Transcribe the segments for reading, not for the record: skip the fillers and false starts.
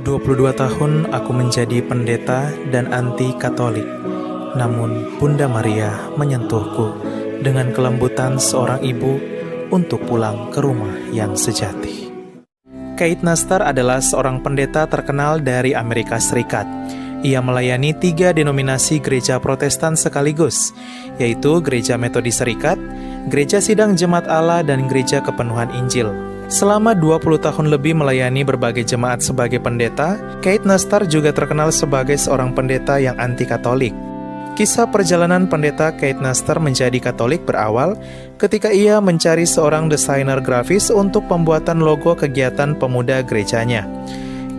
22 tahun aku menjadi pendeta dan anti-Katolik. Namun Bunda Maria menyentuhku dengan kelembutan seorang ibu untuk pulang ke rumah yang sejati. Kate Nastar adalah seorang pendeta terkenal dari Amerika Serikat. Ia melayani 3 denominasi gereja Protestan sekaligus, yaitu Gereja Metodis Serikat, Gereja Sidang Jemaat Allah, dan Gereja Kepenuhan Injil. Selama 20 tahun lebih melayani berbagai jemaat sebagai pendeta, Kate Nastar juga terkenal sebagai seorang pendeta yang anti-Katolik. Kisah perjalanan pendeta Kate Nastar menjadi Katolik berawal ketika ia mencari seorang desainer grafis untuk pembuatan logo kegiatan pemuda gerejanya.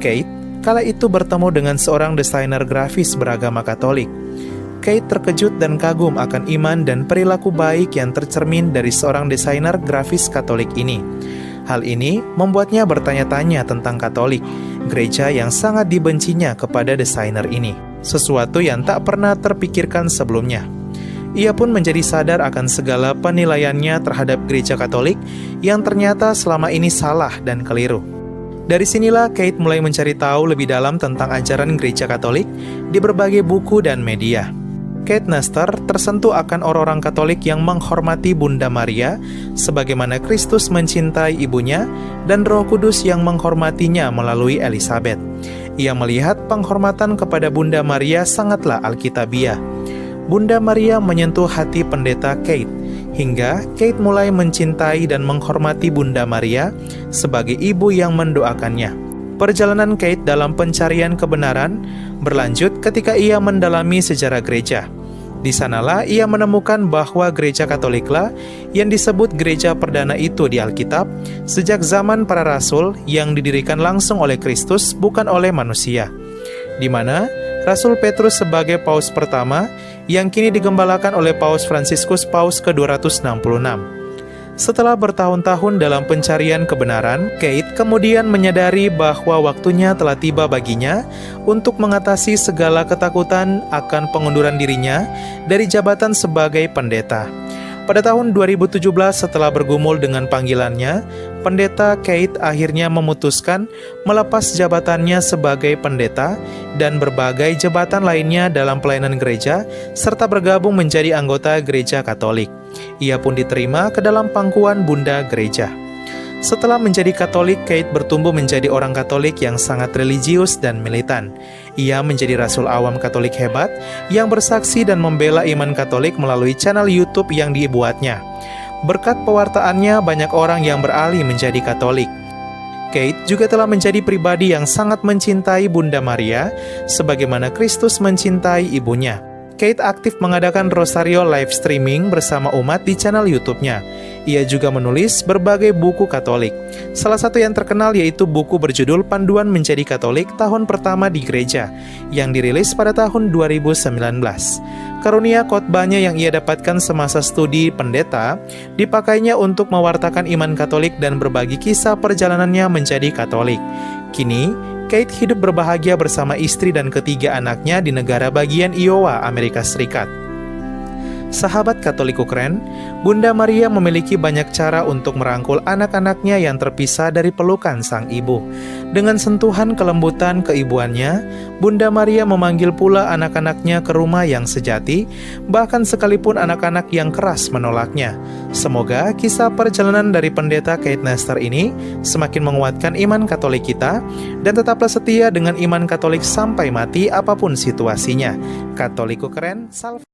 Kate kala itu bertemu dengan seorang desainer grafis beragama Katolik. Kate terkejut dan kagum akan iman dan perilaku baik yang tercermin dari seorang desainer grafis Katolik ini. Hal ini membuatnya bertanya-tanya tentang Katolik, gereja yang sangat dibencinya kepada desainer ini, sesuatu yang tak pernah terpikirkan sebelumnya. Ia pun menjadi sadar akan segala penilaiannya terhadap gereja Katolik yang ternyata selama ini salah dan keliru. Dari sinilah Kate mulai mencari tahu lebih dalam tentang ajaran gereja Katolik di berbagai buku dan media. Kate Nastar tersentuh akan orang-orang Katolik yang menghormati Bunda Maria sebagaimana Kristus mencintai ibunya dan Roh Kudus yang menghormatinya melalui Elizabeth. Ia melihat penghormatan kepada Bunda Maria sangatlah alkitabiah. Bunda Maria menyentuh hati pendeta Kate, hingga Kate mulai mencintai dan menghormati Bunda Maria sebagai ibu yang mendoakannya. Perjalanan Kate dalam pencarian kebenaran berlanjut ketika ia mendalami sejarah gereja. Di sanalah ia menemukan bahwa gereja Katoliklah yang disebut gereja perdana itu di Alkitab sejak zaman para rasul yang didirikan langsung oleh Kristus bukan oleh manusia, di mana Rasul Petrus sebagai paus pertama yang kini digembalakan oleh Paus Fransiskus Paus ke-266. Setelah bertahun-tahun dalam pencarian kebenaran, Kate kemudian menyadari bahwa waktunya telah tiba baginya untuk mengatasi segala ketakutan akan pengunduran dirinya dari jabatan sebagai pendeta. Pada tahun 2017 setelah bergumul dengan panggilannya, pendeta Kate akhirnya memutuskan melepas jabatannya sebagai pendeta dan berbagai jabatan lainnya dalam pelayanan gereja serta bergabung menjadi anggota gereja Katolik. Ia pun diterima ke dalam pangkuan Bunda Gereja. Setelah menjadi Katolik, Kate bertumbuh menjadi orang Katolik yang sangat religius dan militan. Ia menjadi rasul awam Katolik hebat yang bersaksi dan membela iman Katolik melalui channel YouTube yang dibuatnya. Berkat pewartaannya, banyak orang yang beralih menjadi Katolik. Kate juga telah menjadi pribadi yang sangat mencintai Bunda Maria sebagaimana Kristus mencintai ibunya. Kate aktif mengadakan rosario live streaming bersama umat di channel YouTube-nya. Ia juga menulis berbagai buku Katolik. Salah satu yang terkenal yaitu buku berjudul Panduan Menjadi Katolik Tahun Pertama di Gereja, yang dirilis pada tahun 2019. Karunia khotbahnya yang ia dapatkan semasa studi pendeta, dipakainya untuk mewartakan iman Katolik dan berbagi kisah perjalanannya menjadi Katolik. Kini, Kate hidup berbahagia bersama istri dan ketiga anaknya di negara bagian Iowa, Amerika Serikat. Sahabat Katolikku keren, Bunda Maria memiliki banyak cara untuk merangkul anak-anaknya yang terpisah dari pelukan sang ibu. Dengan sentuhan kelembutan keibuannya, Bunda Maria memanggil pula anak-anaknya ke rumah yang sejati, bahkan sekalipun anak-anak yang keras menolaknya. Semoga kisah perjalanan dari pendeta Kate Nastar ini semakin menguatkan iman Katolik kita, dan tetaplah setia dengan iman Katolik sampai mati apapun situasinya. Katolikku keren, salve.